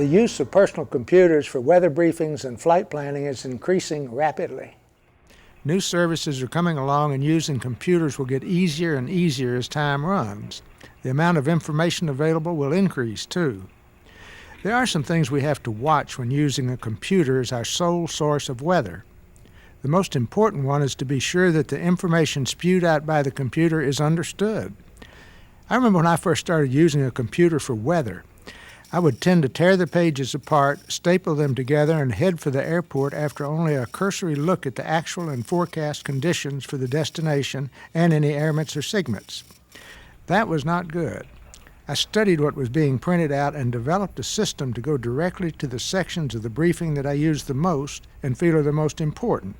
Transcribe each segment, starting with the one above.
The use of personal computers for weather briefings and flight planning is increasing rapidly. New services are coming along, and using computers will get easier and easier as time runs. The amount of information available will increase, too. There are some things we have to watch when using a computer as our sole source of weather. The most important one is to be sure that the information spewed out by the computer is understood. I remember when I first started using a computer for weather, I would tend to tear the pages apart, staple them together, and head for the airport after only a cursory look at the actual and forecast conditions for the destination and any airments or SIGMENTs. That was not good. I studied what was being printed out and developed a system to go directly to the sections of the briefing that I use the most and feel are the most important.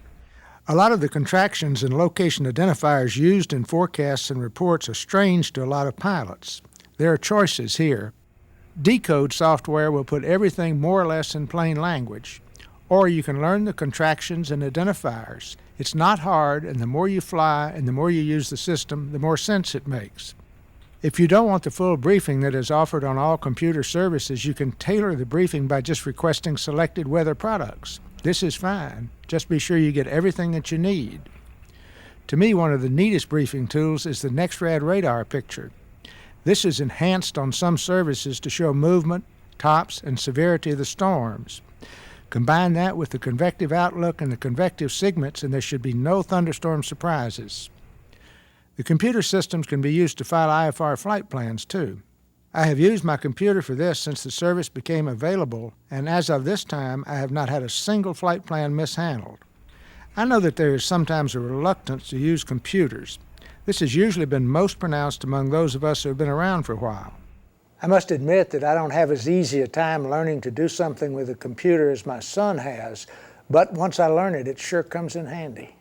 A lot of the contractions and location identifiers used in forecasts and reports are strange to a lot of pilots. There are choices here. Decode software will put everything more or less in plain language, or you can learn the contractions and identifiers. It's not hard, and the more you fly and the more you use the system, the more sense it makes. If you don't want the full briefing that is offered on all computer services, you can tailor the briefing by just requesting selected weather products. This is fine. Just be sure you get everything that you need. To me, one of the neatest briefing tools is the NexRad radar picture. This is enhanced on some services to show movement, tops, and severity of the storms. Combine that with the convective outlook and the convective SIGMENTs, and there should be no thunderstorm surprises. The computer systems can be used to file IFR flight plans, too. I have used my computer for this since the service became available, and as of this time, I have not had a single flight plan mishandled. I know that there is sometimes a reluctance to use computers. This has usually been most pronounced among those of us who have been around for a while. I must admit that I don't have as easy a time learning to do something with a computer as my son has, but once I learn it, it sure comes in handy.